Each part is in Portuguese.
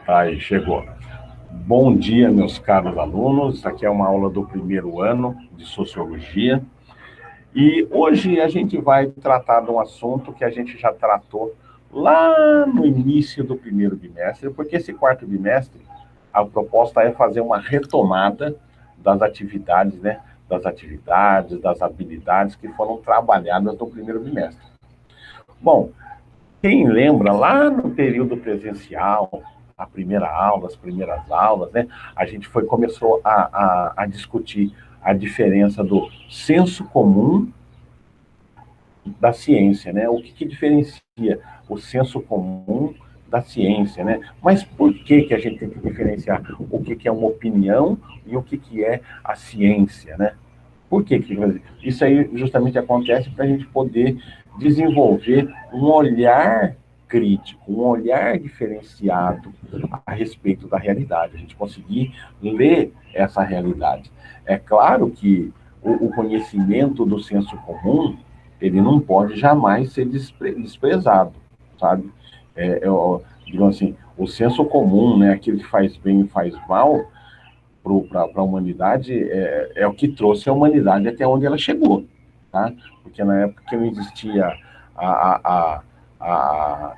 Aí, chegou. Bom dia, meus caros alunos. Isso aqui é uma aula do primeiro ano de Sociologia. E hoje a gente vai tratar de um assunto que a gente já tratou lá no início do primeiro bimestre, porque esse quarto bimestre, a proposta é fazer uma retomada das atividades, né? Das atividades, das habilidades que foram trabalhadas no primeiro bimestre. Bom, quem lembra, lá no período presencial, a primeira aula, as primeiras aulas, né, a gente começou a discutir a diferença do senso comum da ciência, né? O que diferencia o senso comum da ciência, né? Mas por que a gente tem que diferenciar o que é uma opinião e o que é a ciência, né? Por que isso aí justamente acontece para a gente poder desenvolver um olhar crítico, um olhar diferenciado a respeito da realidade, a gente conseguir ler essa realidade. É claro que o conhecimento do senso comum, ele não pode jamais ser desprezado, sabe? Digamos assim, o senso comum, né, aquilo que faz bem e faz mal, para a humanidade é o que trouxe a humanidade até onde ela chegou, tá? Porque na época que não existia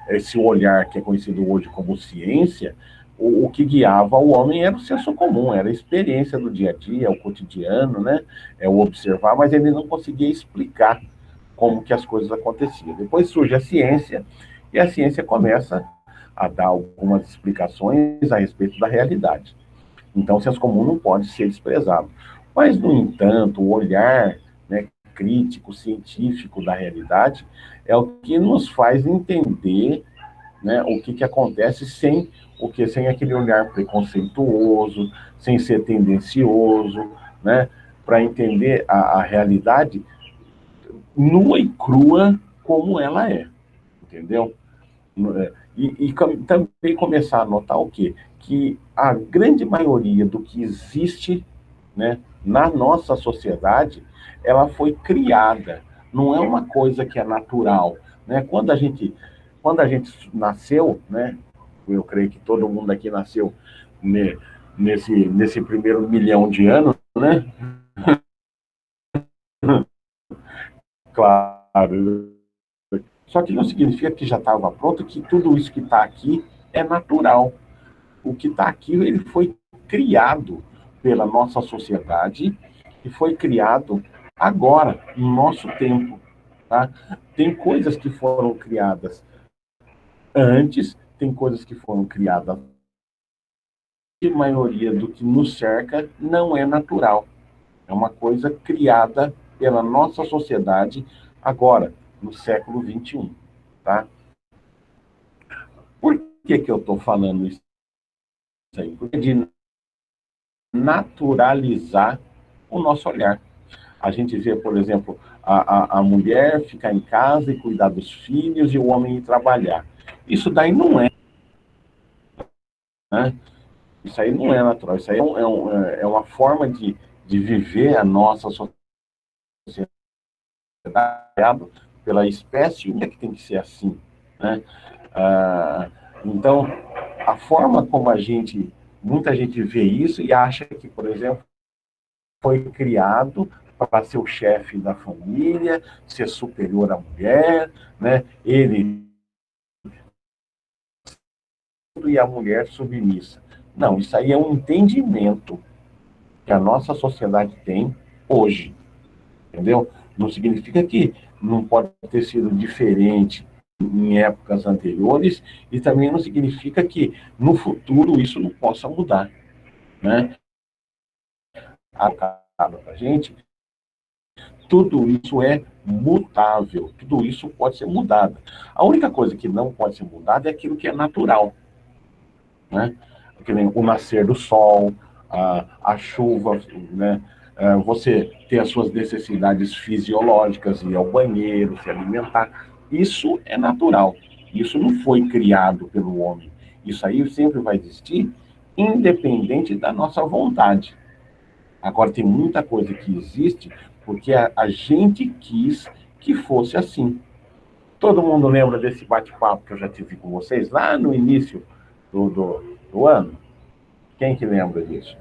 esse olhar que é conhecido hoje como ciência, o que guiava o homem era o senso comum, era a experiência do dia a dia, o cotidiano, né? É o observar, mas ele não conseguia explicar como que as coisas aconteciam. Depois surge a ciência e a ciência começa a dar algumas explicações a respeito da realidade. Então, o senso comum não pode ser desprezado. Mas, no entanto, o olhar, né, crítico, científico da realidade é o que nos faz entender, né, o que acontece sem aquele olhar preconceituoso, sem ser tendencioso, né, para entender a realidade nua e crua como ela é, entendeu? E também começar a notar o quê? Que a grande maioria do que existe, né, na nossa sociedade, ela foi criada. Não é uma coisa que é natural. Né? Quando a gente nasceu, né, eu creio que todo mundo aqui nasceu nesse primeiro milhão de anos, né? Claro. Só que não significa que já estava pronto, que tudo isso que está aqui é natural. O que está aqui, ele foi criado pela nossa sociedade e foi criado agora, no nosso tempo. Tá? Tem coisas que foram criadas antes, tem coisas que foram criadas. A maioria do que nos cerca não é natural. É uma coisa criada pela nossa sociedade agora, no século XXI. Tá? Por que eu estou falando isso aí? Porque de naturalizar o nosso olhar. A gente vê, por exemplo, a mulher ficar em casa e cuidar dos filhos e o homem ir trabalhar. Isso daí não é, né? Isso aí não é natural. Isso aí é uma forma de viver a nossa sociedade pela espécie, o que é que tem que ser assim, né? Ah, então, a forma como muita gente vê isso e acha que, por exemplo, foi criado para ser o chefe da família, ser superior à mulher, né? Ele e a mulher submissa. Não, isso aí é um entendimento que a nossa sociedade tem hoje, entendeu? Não significa que não pode ter sido diferente em épocas anteriores e também não significa que no futuro isso não possa mudar, né? Para a gente, tudo isso é mutável, tudo isso pode ser mudado. A única coisa que não pode ser mudada é aquilo que é natural, né? Que nem o nascer do sol, a chuva, né? Você ter as suas necessidades fisiológicas, ir ao banheiro, se alimentar, isso é natural. Isso não foi criado pelo homem. Isso aí sempre vai existir, independente da nossa vontade. Agora, tem muita coisa que existe porque a gente quis que fosse assim. Todo mundo lembra desse bate-papo que eu já tive com vocês lá no início, do ano? Quem que lembra disso?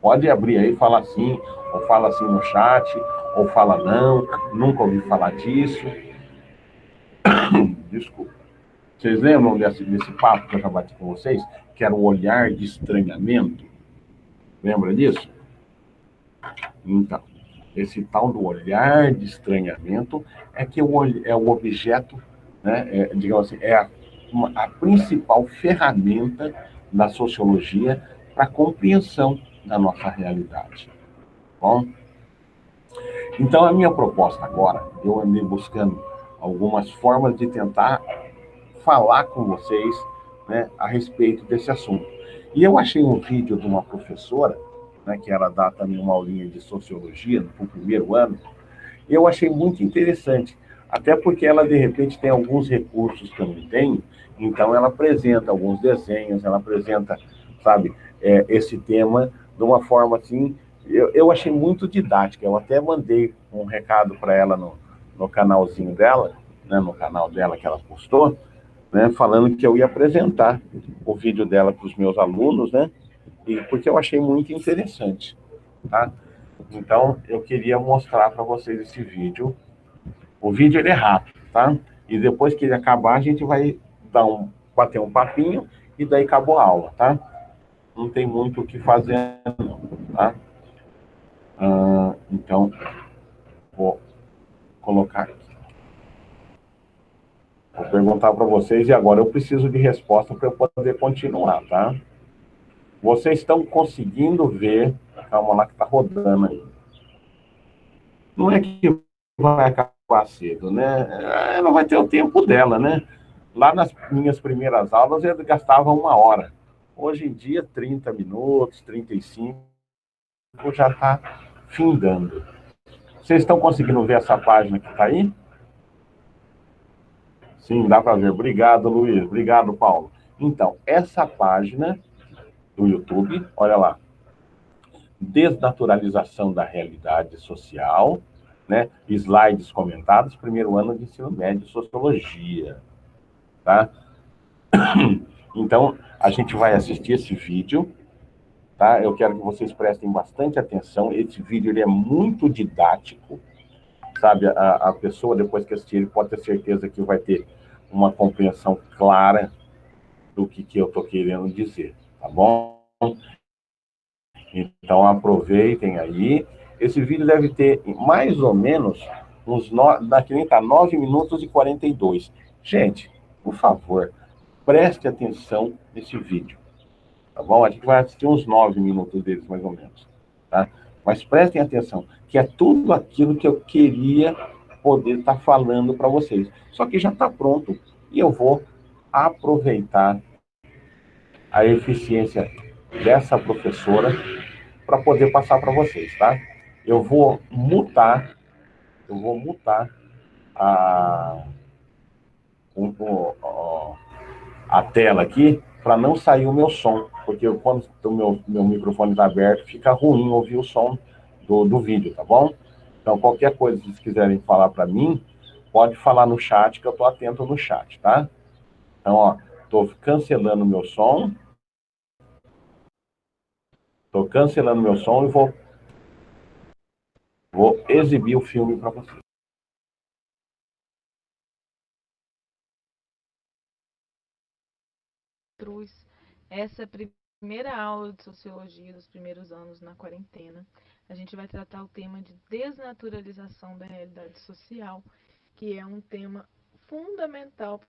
Pode abrir aí e falar sim, ou fala assim no chat, ou fala não, nunca ouvi falar disso. Desculpa. Vocês lembram desse papo que eu já bati com vocês? Que era o olhar de estranhamento? Lembra disso? Então, esse tal do olhar de estranhamento é que é o objeto, né, digamos assim, a principal ferramenta da sociologia para a compreensão da nossa realidade. Bom, então a minha proposta agora, eu andei buscando algumas formas de tentar falar com vocês, né, a respeito desse assunto. E eu achei um vídeo de uma professora, né, que ela dá também uma aulinha de sociologia no primeiro ano, e eu achei muito interessante, até porque ela, de repente, tem alguns recursos que eu não tenho, então ela apresenta alguns desenhos, ela apresenta, sabe, esse tema de uma forma assim, eu achei muito didática, eu até mandei um recado para ela no canalzinho dela, né, no canal dela que ela postou, né, falando que eu ia apresentar o vídeo dela para os meus alunos, né, e porque eu achei muito interessante, tá? Então, eu queria mostrar para vocês esse vídeo. O vídeo ele é rápido, tá? E depois que ele acabar, a gente vai bater um papinho e daí acabou a aula, tá? Não tem muito o que fazer, não, tá? Então, vou colocar aqui. Vou perguntar para vocês e agora eu preciso de resposta para eu poder continuar, tá? Vocês estão conseguindo ver? Calma lá que está rodando aí. Não é que vai acabar cedo, né? Ela vai ter o tempo dela, né? Lá nas minhas primeiras aulas eu gastava 1 hora. Hoje em dia, 30 minutos, 35, já está findando. Vocês estão conseguindo ver essa página que está aí? Sim, dá para ver. Obrigado, Luiz. Obrigado, Paulo. Então, essa página do YouTube, olha lá, desnaturalização da realidade social, né? Slides comentados, primeiro ano de ensino médio, sociologia, tá? Então, a gente vai assistir esse vídeo, tá? Eu quero que vocês prestem bastante atenção. Esse vídeo ele é muito didático, sabe? A pessoa, depois que assistir, ele pode ter certeza que vai ter uma compreensão clara do que eu estou querendo dizer, tá bom? Então, aproveitem aí. Esse vídeo deve ter mais ou menos daqui nem tá 9 minutos e 42. Gente, por favor, preste atenção nesse vídeo, tá bom? A gente vai assistir uns 9 minutos deles, mais ou menos, tá? Mas prestem atenção, que é tudo aquilo que eu queria poder estar falando para vocês. Só que já está pronto e eu vou aproveitar a eficiência dessa professora para poder passar para vocês, tá? Eu vou mutar, eu vou mutar a, a tela aqui para não sair o meu som, porque quando o meu microfone está aberto, fica ruim ouvir o som do vídeo, tá bom? Então, qualquer coisa que vocês quiserem falar para mim, pode falar no chat, que eu estou atento no chat, tá? Então, ó, estou cancelando meu som, e vou exibir o filme para vocês. Essa primeira aula de sociologia dos primeiros anos na quarentena, a gente vai tratar o tema de desnaturalização da realidade social, que é um tema fundamental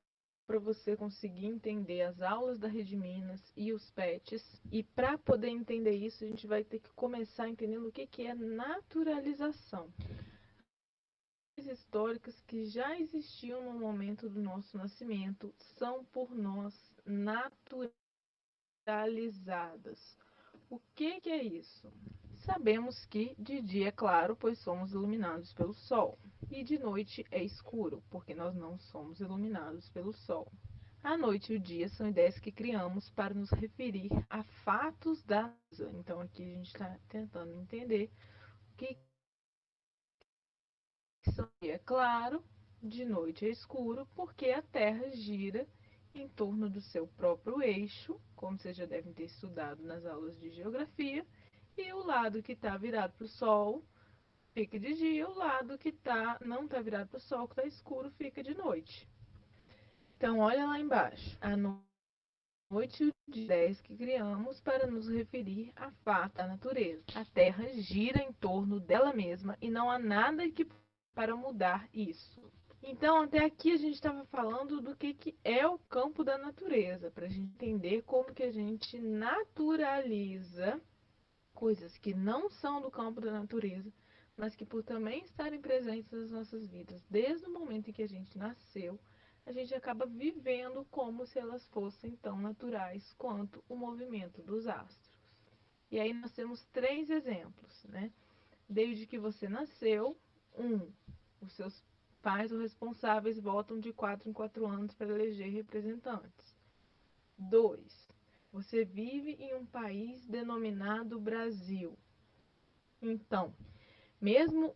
para você conseguir entender as aulas da Rede Minas e os PETs. E para poder entender isso, a gente vai ter que começar entendendo o que é naturalização. Históricas que já existiam no momento do nosso nascimento são por nós naturalizadas. O que é isso? Sabemos que de dia é claro, pois somos iluminados pelo sol, e de noite é escuro, porque nós não somos iluminados pelo sol. A noite e o dia são ideias que criamos para nos referir a fatos da vida. Então aqui a gente está tentando entender o que é claro, de noite é escuro, porque a Terra gira em torno do seu próprio eixo, como vocês já devem ter estudado nas aulas de geografia, e o lado que está virado para o Sol fica de dia, o lado que não está virado para o Sol, que está escuro, fica de noite. Então, olha lá embaixo. A noite e o dia 10 que criamos para nos referir a fato da natureza. A Terra gira em torno dela mesma e não há nada que para mudar isso. Então, até aqui a gente estava falando do que é o campo da natureza, para a gente entender como que a gente naturaliza coisas que não são do campo da natureza, mas que por também estarem presentes nas nossas vidas, desde o momento em que a gente nasceu, a gente acaba vivendo como se elas fossem tão naturais quanto o movimento dos astros. E aí nós temos 3 exemplos, né? Desde que você nasceu, os seus pais ou responsáveis votam de 4 em 4 anos para eleger representantes. 2. Você vive em um país denominado Brasil. Então, mesmo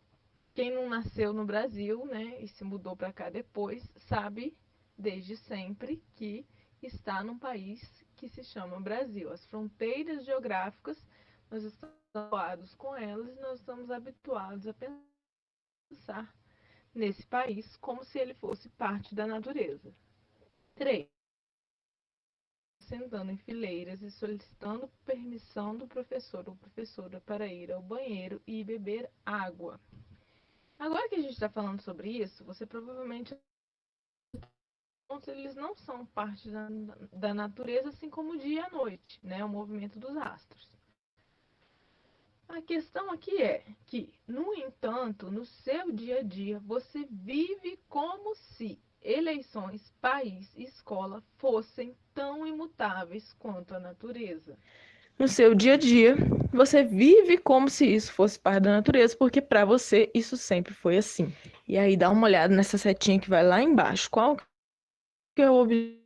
quem não nasceu no Brasil, né, e se mudou para cá depois, sabe desde sempre que está num país que se chama Brasil. As fronteiras geográficas, nós estamos habituados com elas e nós estamos habituados a pensar nesse país como se ele fosse parte da natureza. 3. Sentando em fileiras e solicitando permissão do professor ou professora para ir ao banheiro e beber água. Agora que a gente está falando sobre isso, você provavelmente eles não são parte da natureza, assim como o dia e a noite, né? O movimento dos astros. A questão aqui é que, no entanto, no seu dia a dia, você vive como se eleições, país e escola fossem tão imutáveis quanto a natureza. No seu dia a dia, você vive como se isso fosse parte da natureza, porque para você isso sempre foi assim. E aí dá uma olhada nessa setinha que vai lá embaixo. Qual que é o objetivo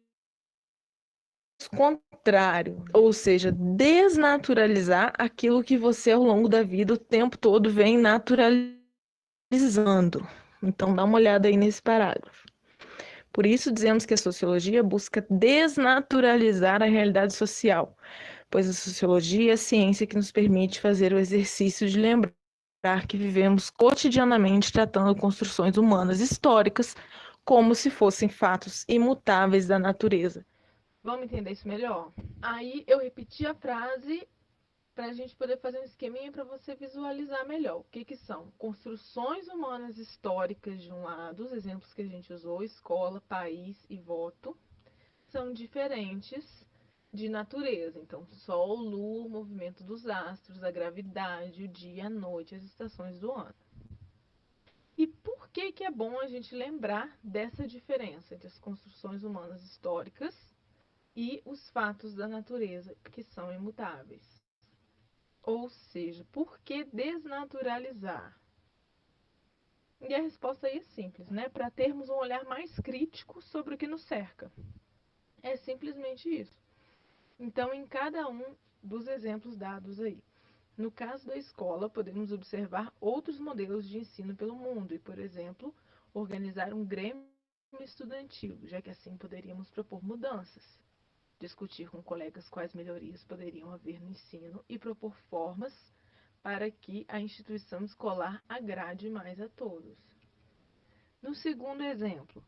contrário? Ou seja, desnaturalizar aquilo que você ao longo da vida o tempo todo vem naturalizando. Então dá uma olhada aí nesse parágrafo. Por isso dizemos que a sociologia busca desnaturalizar a realidade social, pois a sociologia é a ciência que nos permite fazer o exercício de lembrar que vivemos cotidianamente tratando construções humanas históricas como se fossem fatos imutáveis da natureza. Vamos entender isso melhor? Aí eu repeti a frase para a gente poder fazer um esqueminha para você visualizar melhor. O que são? Construções humanas históricas de um lado, os exemplos que a gente usou, escola, país e voto, são diferentes de natureza. Então, sol, lua, o movimento dos astros, a gravidade, o dia, a noite, as estações do ano. E por que é bom a gente lembrar dessa diferença entre as construções humanas históricas e os fatos da natureza, que são imutáveis? Ou seja, por que desnaturalizar? E a resposta aí é simples, né? Para termos um olhar mais crítico sobre o que nos cerca. É simplesmente isso. Então, em cada um dos exemplos dados aí, no caso da escola, podemos observar outros modelos de ensino pelo mundo e, por exemplo, organizar um grêmio estudantil, já que assim poderíamos propor mudanças, discutir com colegas quais melhorias poderiam haver no ensino e propor formas para que a instituição escolar agrade mais a todos. No segundo exemplo,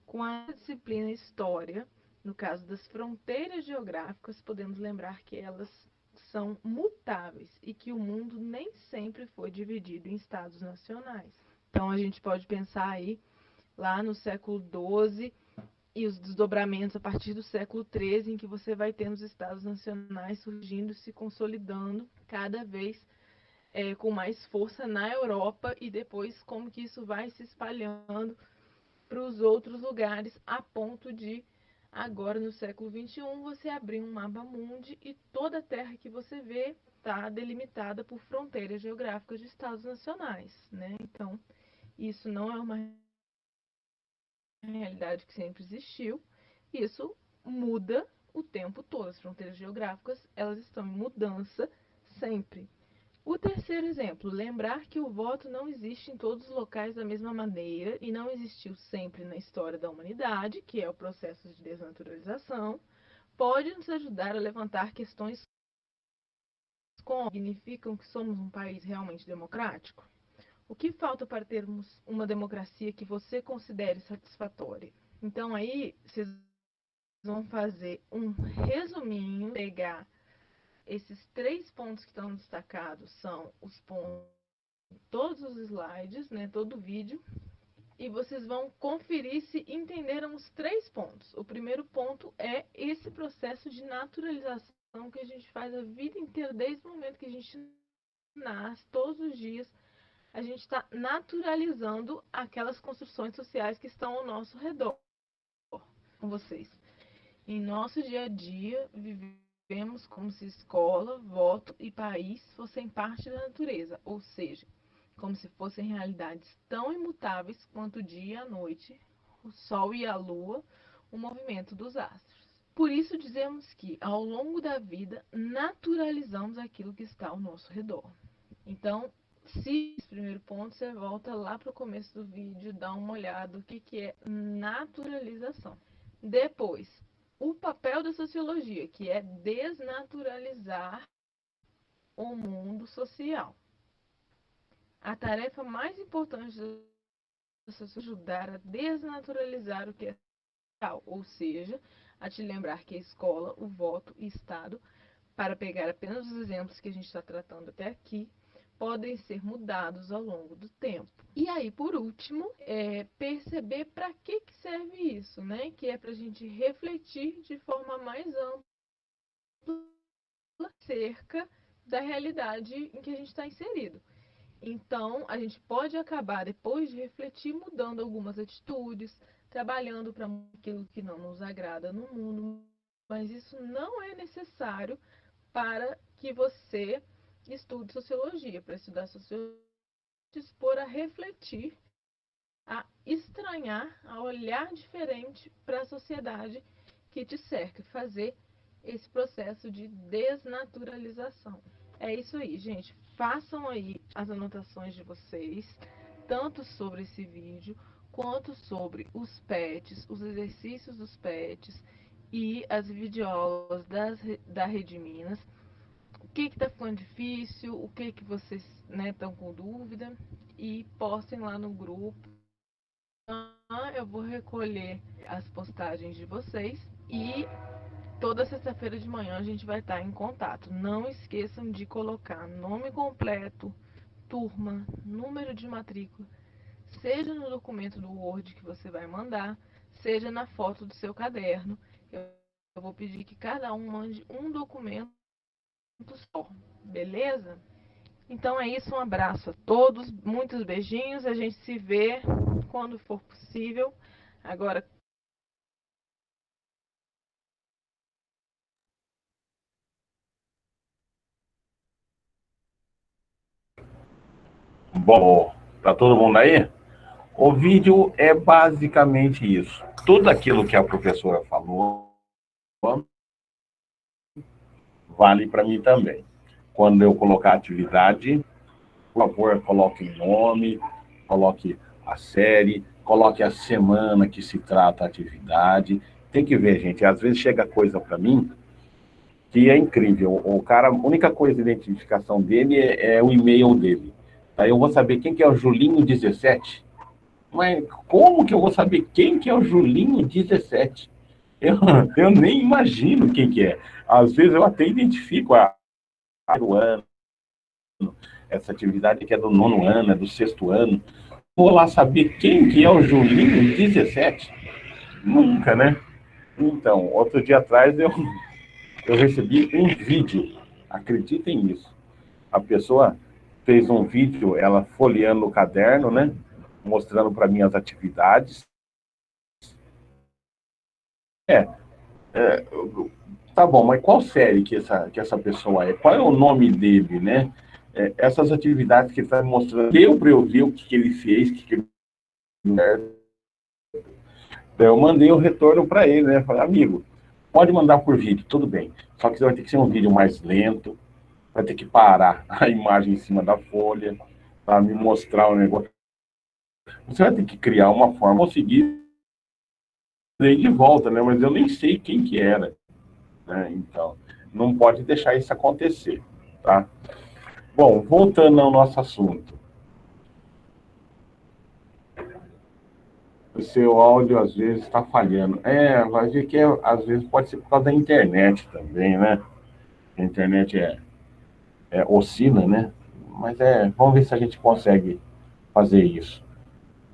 com a disciplina História, no caso das fronteiras geográficas, podemos lembrar que elas são mutáveis e que o mundo nem sempre foi dividido em estados nacionais. Então a gente pode pensar aí lá no século XII e os desdobramentos a partir do século XIII, em que você vai tendo os estados nacionais surgindo, se consolidando cada vez com mais força na Europa e depois como que isso vai se espalhando para os outros lugares a ponto de agora no século XXI você abrir um mapa mundi e toda a terra que você vê está delimitada por fronteiras geográficas de estados nacionais, né? Então isso não é uma realidade que sempre existiu, isso muda o tempo todo. As fronteiras geográficas elas estão em mudança sempre. O O terceiro exemplo, lembrar que o voto não existe em todos os locais da mesma maneira e não existiu sempre na história da humanidade, que é o processo de desnaturalização, pode nos ajudar a levantar questões como significam que somos um país realmente democrático? O que falta para termos uma democracia que você considere satisfatória? Então aí vocês vão fazer um resuminho, pegar esses 3 pontos que estão destacados, são os pontos de todos os slides, né, todo o vídeo, e vocês vão conferir se entenderam os 3 pontos. O primeiro ponto é esse processo de naturalização que a gente faz a vida inteira, desde o momento que a gente nasce, todos os dias, a gente está naturalizando aquelas construções sociais que estão ao nosso redor. Com vocês. Em nosso dia a dia, vivemos como se escola, voto e país fossem parte da natureza, ou seja, como se fossem realidades tão imutáveis quanto o dia e a noite, o sol e a lua, o movimento dos astros. Por isso dizemos que, ao longo da vida, naturalizamos aquilo que está ao nosso redor. Então, se esse primeiro ponto, você volta lá para o começo do vídeo, dá uma olhada no que é naturalização. Depois, o papel da sociologia, que é desnaturalizar o mundo social. A tarefa mais importante da sociologia é ajudar a desnaturalizar o que é social, ou seja, a te lembrar que a escola, o voto e o Estado, para pegar apenas os exemplos que a gente está tratando até aqui, podem ser mudados ao longo do tempo. E aí, por último, perceber para que serve isso, né? Que é para a gente refletir de forma mais ampla acerca da realidade em que a gente está inserido. Então, a gente pode acabar, depois de refletir, mudando algumas atitudes, trabalhando para aquilo que não nos agrada no mundo, mas isso não é necessário para que você estude sociologia. Para estudar sociologia, dispor a refletir, a estranhar, a olhar diferente para a sociedade que te cerca, fazer esse processo de desnaturalização. É isso aí, gente. Façam aí as anotações de vocês, tanto sobre esse vídeo, quanto sobre os PETs, os exercícios dos PETs e as videoaulas da Rede Minas. O que está ficando difícil, o que vocês estão com dúvida, e postem lá no grupo. Eu vou recolher as postagens de vocês e toda sexta-feira de manhã a gente vai estar em contato. Não esqueçam de colocar nome completo, turma, número de matrícula, seja no documento do Word que você vai mandar, seja na foto do seu caderno. Eu vou pedir que cada um mande um documento só, beleza? Então é isso, um abraço a todos, muitos beijinhos, a gente se vê quando for possível. Agora, Bom, tá todo mundo aí? O vídeo é basicamente isso. Tudo aquilo que a professora falou vale para mim também. Quando eu colocar atividade, por favor, coloque o nome, coloque a série, coloque a semana que se trata a atividade. Tem que ver, gente, às vezes chega coisa para mim que é incrível. O cara, a única coisa de identificação dele é o e-mail dele. Aí eu vou saber quem que é o Julinho 17. Mas como que eu vou saber quem que é o Julinho 17? Eu nem imagino quem que é. Às vezes eu até identifico do ano, essa atividade que é do 9º ano, é do 6º ano. Vou lá saber quem que é o Julinho 17? Nunca, né? Então, outro dia atrás eu recebi um vídeo. Acreditem nisso. A pessoa fez um vídeo, ela folheando o caderno, né? Mostrando para mim as atividades. Tá bom, mas qual série que essa pessoa é? Qual é o nome dele, né? Essas atividades que ele está mostrando, deu para eu ver o que ele fez, que ele... Eu mandei o retorno para ele, né? Falei, amigo, pode mandar por vídeo, tudo bem. Só que vai ter que ser um vídeo mais lento, vai ter que parar a imagem em cima da folha para me mostrar o negócio. Você vai ter que criar uma forma, conseguir de volta, né? Mas eu nem sei quem que era, né? Então, não pode deixar isso acontecer, tá? Bom, voltando ao nosso assunto. O seu áudio às vezes está falhando. Vai ver que às vezes pode ser por causa da internet também, né? A internet oscila, né? Mas vamos ver se a gente consegue fazer isso.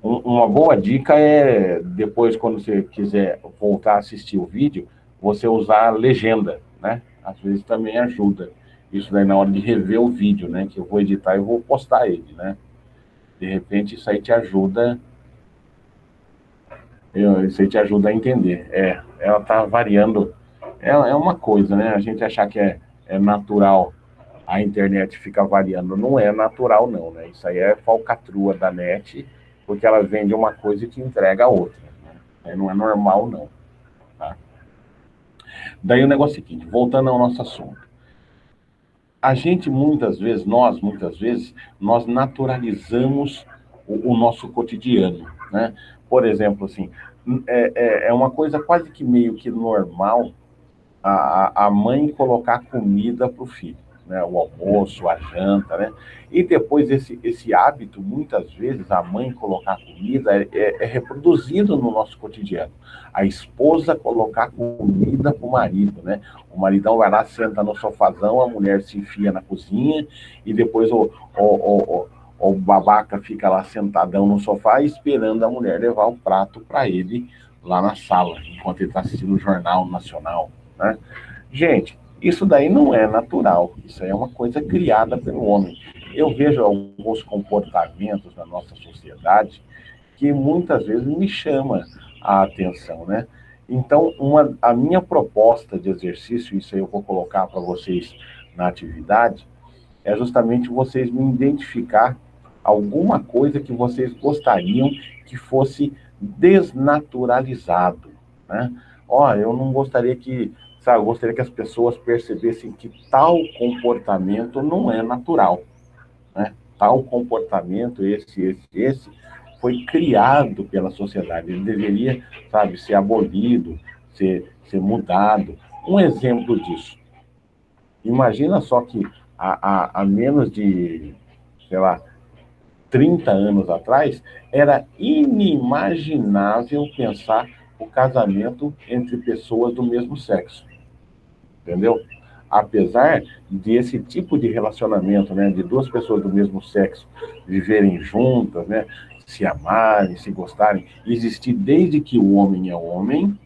Uma boa dica é, depois, quando você quiser voltar a assistir o vídeo, você usar a legenda, né? Às vezes também ajuda. Isso daí na hora de rever o vídeo, né? Que eu vou editar e vou postar ele, né? De repente, isso aí te ajuda. Isso aí te ajuda a entender. Ela está variando. É uma coisa, né? A gente achar que é natural, a internet fica variando. Não é natural, não, né? Isso aí é falcatrua da net, porque ela vende uma coisa e te entrega a outra, né? Não é normal, não. Tá? Daí o negócio é o seguinte, voltando ao nosso assunto. A gente, muitas vezes, nós naturalizamos o nosso cotidiano, né? Por exemplo, assim, é uma coisa quase que meio que normal a mãe colocar comida para o filho, né? O almoço, a janta, né? E depois esse hábito, muitas vezes, a mãe colocar comida é reproduzido no nosso cotidiano. A esposa colocar comida para o marido, né? O maridão vai lá, senta no sofazão, a mulher se enfia na cozinha e depois o babaca fica lá sentadão no sofá esperando a mulher levar o prato para ele lá na sala, enquanto ele está assistindo o Jornal Nacional, né? Gente, isso daí não é natural, isso aí é uma coisa criada pelo homem. Eu vejo alguns comportamentos na nossa sociedade que muitas vezes me chama a atenção, né? Então, a minha proposta de exercício, isso aí eu vou colocar para vocês na atividade, é justamente vocês me identificar alguma coisa que vocês gostariam que fosse desnaturalizado, né? Eu não gostaria sabe, eu gostaria que as pessoas percebessem que tal comportamento não é natural, né? Tal comportamento, esse, foi criado pela sociedade. Ele deveria, sabe, ser abolido, ser mudado. Um exemplo disso. Imagina só que há menos de, sei lá, 30 anos atrás, era inimaginável pensar o casamento entre pessoas do mesmo sexo. Entendeu? Apesar desse tipo de relacionamento, né, de duas pessoas do mesmo sexo viverem juntas, né, se amarem, se gostarem, existir desde que o homem é homem.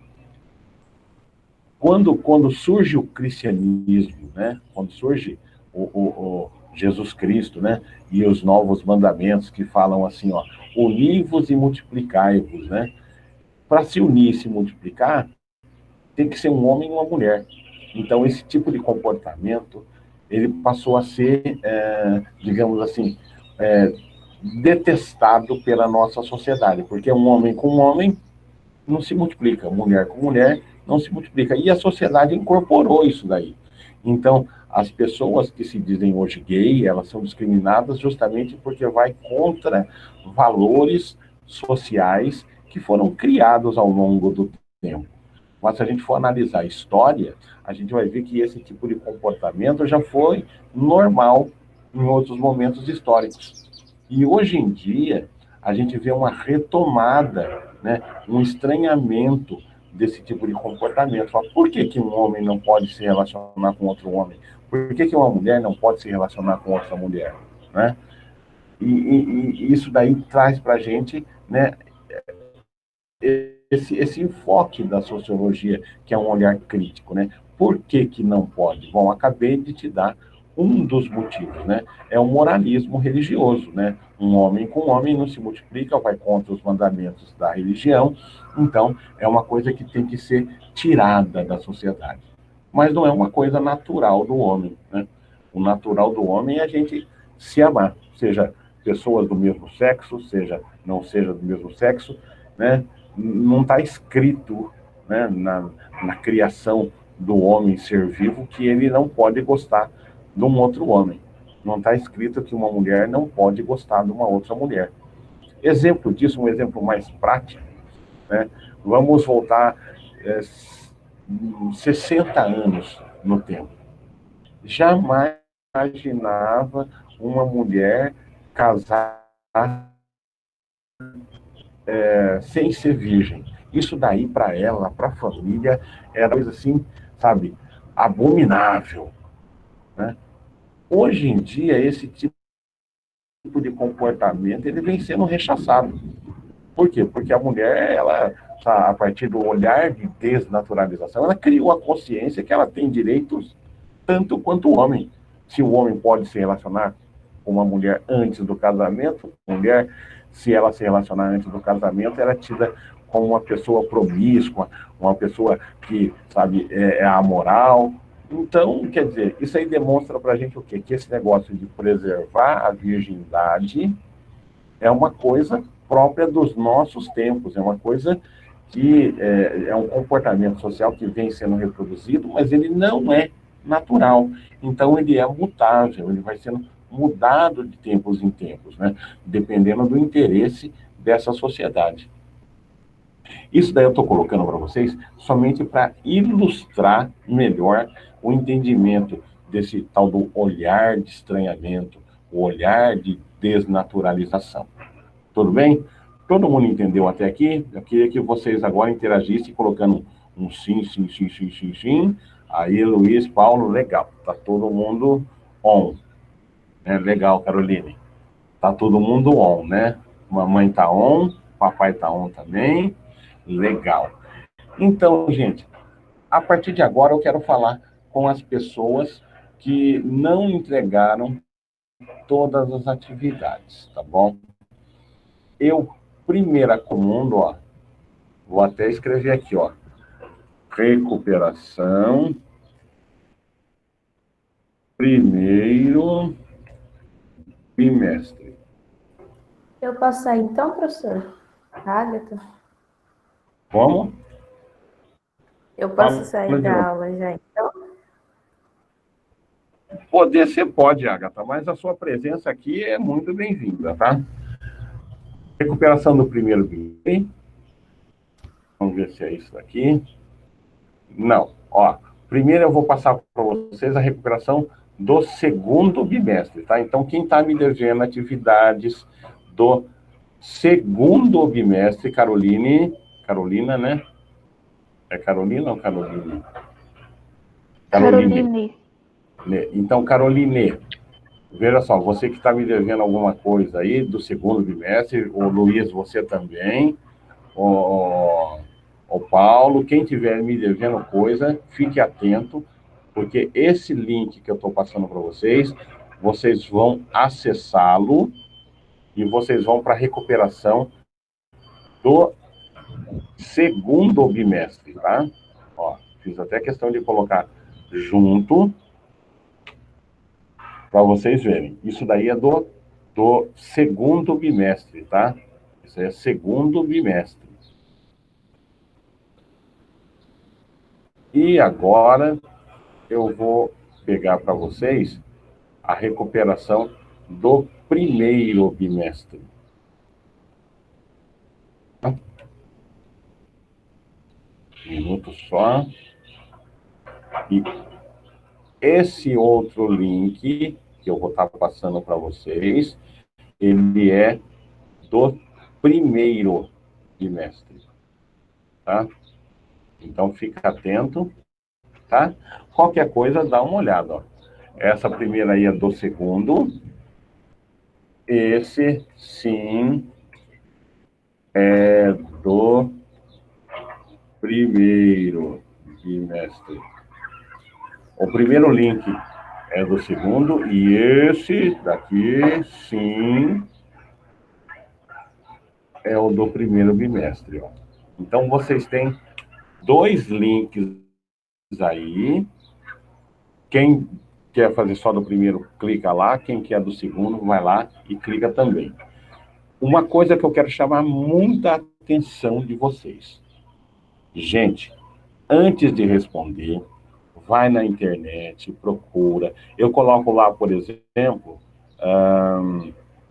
Quando surge o cristianismo, né, quando surge o Jesus Cristo, né, e os novos mandamentos que falam assim, uni-vos e multiplicai-vos, né? Para se unir e se multiplicar, tem que ser um homem e uma mulher. Então, esse tipo de comportamento, ele passou a ser, digamos assim, detestado pela nossa sociedade, porque um homem com um homem não se multiplica, mulher com mulher não se multiplica. E a sociedade incorporou isso daí. Então, as pessoas que se dizem hoje gay, elas são discriminadas justamente porque vai contra valores sociais que foram criados ao longo do tempo. Mas se a gente for analisar a história, a gente vai ver que esse tipo de comportamento já foi normal em outros momentos históricos. E hoje em dia, a gente vê uma retomada, né, um estranhamento desse tipo de comportamento. Por que um homem não pode se relacionar com outro homem? Por que uma mulher não pode se relacionar com outra mulher? Né? E isso daí traz para a gente, né, esse enfoque da sociologia, que é um olhar crítico, né? Por que não pode? Bom, acabei de te dar um dos motivos, né? É o moralismo religioso, né? Um homem com um homem não se multiplica, vai contra os mandamentos da religião, então é uma coisa que tem que ser tirada da sociedade. Mas não é uma coisa natural do homem, né? O natural do homem é a gente se amar, seja pessoas do mesmo sexo, não seja do mesmo sexo, né? Não está escrito, né, na criação do homem ser vivo que ele não pode gostar de um outro homem. Não está escrito que uma mulher não pode gostar de uma outra mulher. Exemplo disso, um exemplo mais prático, né? Vamos voltar 60 anos no tempo. Jamais imaginava uma mulher casar sem ser virgem. Isso daí, para ela, para a família, era coisa assim, sabe, abominável, né? Hoje em dia, esse tipo de comportamento, ele vem sendo rechaçado. Por quê? Porque a mulher, ela, a partir do olhar de desnaturalização, ela criou a consciência que ela tem direitos tanto quanto o homem. Se o homem pode se relacionar com uma mulher antes do casamento, a mulher, se ela se relacionar antes do casamento, ela é tida como uma pessoa promíscua, uma pessoa que, sabe, é amoral. Então, quer dizer, isso aí demonstra pra gente o quê? Que esse negócio de preservar a virgindade é uma coisa própria dos nossos tempos, é uma coisa que é um comportamento social que vem sendo reproduzido, mas ele não é natural. Então, ele é mutável, ele vai sendo mudado de tempos em tempos, né? Dependendo do interesse dessa sociedade. Isso daí eu estou colocando para vocês somente para ilustrar melhor o entendimento desse tal do olhar de estranhamento, o olhar de desnaturalização. Tudo bem? Todo mundo entendeu até aqui? Eu queria que vocês agora interagissem colocando um sim, sim, sim, sim, sim, sim. Aí, Luiz, Paulo, legal. Tá todo mundo on. Legal, Caroline. Tá todo mundo on, né? Mamãe tá on, papai tá on também. Legal. Então, gente, a partir de agora eu quero falar com as pessoas que não entregaram todas as atividades, tá bom? Eu, primeira comando, ó, vou até escrever aqui, ó, recuperação, primeiro bimestre. Eu posso sair então, professor? Agatha? Como? Eu posso sair da aula já, então? Poder você pode, Agatha, mas a sua presença aqui é muito bem-vinda, tá? Recuperação do primeiro bimestre. Vamos ver se é isso daqui. Não, ó. Primeiro eu vou passar para vocês a recuperação do segundo bimestre, tá? Então, quem está me devendo atividades do segundo bimestre, Carolina, né? É Carolina ou Caroline? Caroline. Então, Caroline, veja só, você que está me devendo alguma coisa aí do segundo bimestre, o Luiz, você também, o Paulo, quem tiver me devendo coisa, fique atento, porque esse link que eu estou passando para vocês, vocês vão acessá-lo e vocês vão para a recuperação do segundo bimestre, tá? Ó, fiz até questão de colocar junto para vocês verem. Isso daí é do segundo bimestre, tá? Isso aí é segundo bimestre. E agora eu vou pegar para vocês a recuperação do primeiro bimestre. Tá? Um minuto só. E esse outro link que eu vou estar passando para vocês, ele é do primeiro bimestre, tá? Então, fica atento, tá? Qualquer coisa, dá uma olhada, ó. Essa primeira aí é do segundo. Esse, sim, é do primeiro bimestre. O primeiro link é do segundo e esse daqui, sim, é o do primeiro bimestre, ó. Então, vocês têm dois links aí. Quem quer fazer só do primeiro, clica lá. Quem quer do segundo, vai lá e clica também. Uma coisa que eu quero chamar muita atenção de vocês. Gente, antes de responder, vai na internet, procura. Eu coloco lá, por exemplo,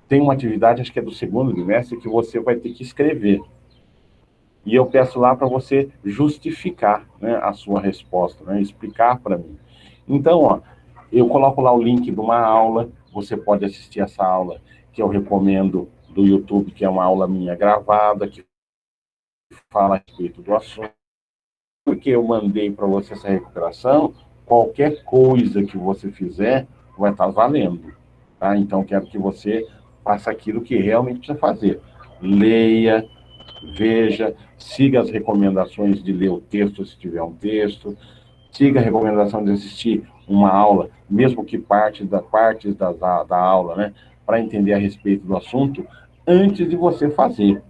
tem uma atividade, acho que é do segundo bimestre, que você vai ter que escrever. E eu peço lá para você justificar, né, a sua resposta, né, explicar para mim. Então, ó, eu coloco lá o link de uma aula, você pode assistir essa aula, que eu recomendo, do YouTube, que é uma aula minha gravada, que fala a respeito do assunto. Porque eu mandei para você essa recuperação, qualquer coisa que você fizer vai estar valendo. Tá? Então, quero que você faça aquilo que realmente precisa fazer. Leia, veja, siga as recomendações de ler o texto, se tiver um texto, siga a recomendação de assistir uma aula, mesmo que partes da aula, né, para entender a respeito do assunto, antes de você fazer.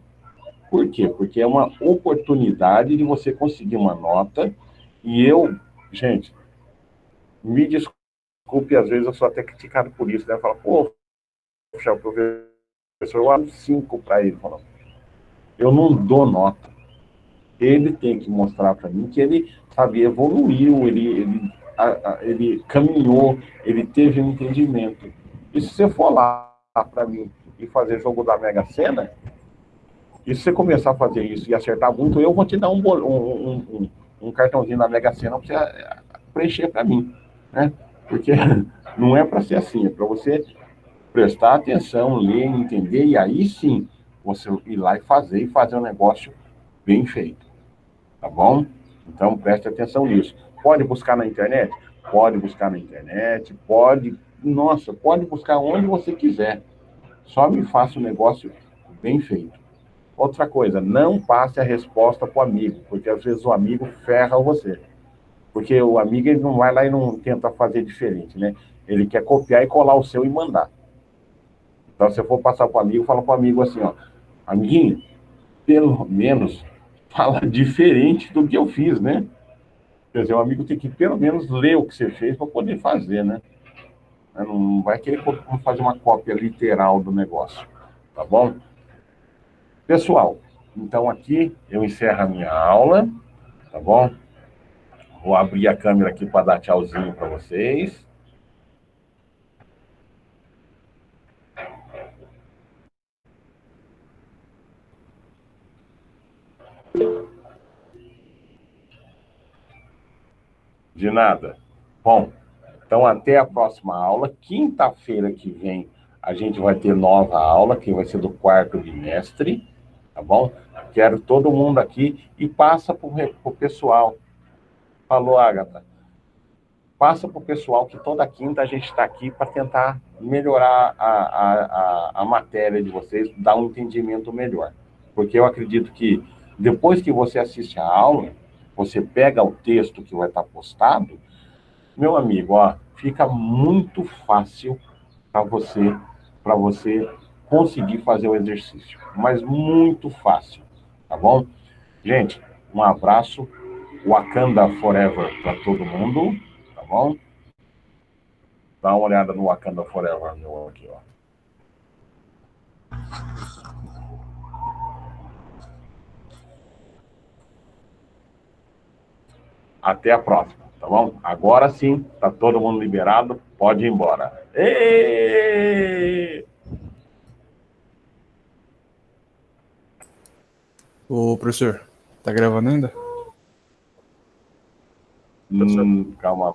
Por quê? Porque é uma oportunidade de você conseguir uma nota, e eu, gente, me desculpe, às vezes eu sou até criticado por isso, né? Eu falo, poxa, o professor, eu amo 5 para ele. Eu não dou nota. Ele tem que mostrar para mim que ele, sabe, evoluiu, ele caminhou, ele teve um entendimento. E se você for lá para mim e fazer jogo da Mega Sena, e se você começar a fazer isso e acertar muito, eu vou te dar um cartãozinho da Mega Sena para você preencher para mim, né? Porque não é para ser assim, é para você prestar atenção, ler, entender, e aí sim você ir lá e fazer um negócio bem feito, tá bom? Então preste atenção nisso. Pode buscar na internet? Pode buscar na internet, pode buscar onde você quiser. Só me faça um negócio bem feito. Outra coisa, não passe a resposta para o amigo, porque às vezes o amigo ferra você. Porque o amigo ele não vai lá e não tenta fazer diferente, né? Ele quer copiar e colar o seu e mandar. Então, se eu for passar para o amigo, fala para o amigo assim, ó, amiguinho, pelo menos fala diferente do que eu fiz, né? Quer dizer, o amigo tem que pelo menos ler o que você fez para poder fazer, né? Não vai querer fazer uma cópia literal do negócio, tá bom? Pessoal, então aqui eu encerro a minha aula, tá bom? Vou abrir a câmera aqui para dar tchauzinho para vocês. De nada. Bom, então até a próxima aula. Quinta-feira que vem a gente vai ter nova aula, que vai ser do quarto bimestre, tá bom? Quero todo mundo aqui e passa para o pessoal. Falou, Agatha. Passa para o pessoal que toda quinta a gente está aqui para tentar melhorar a matéria de vocês, dar um entendimento melhor. Porque eu acredito que depois que você assiste a aula, você pega o texto que vai estar postado, meu amigo, ó, fica muito fácil para você conseguir fazer o exercício. Mas muito fácil, tá bom? Gente, um abraço. Wakanda Forever para todo mundo, tá bom? Dá uma olhada no Wakanda Forever meu aqui, ó. Até a próxima, tá bom? Agora sim, tá todo mundo liberado, pode ir embora. Êêêê! Ô, professor, tá gravando ainda? Calma.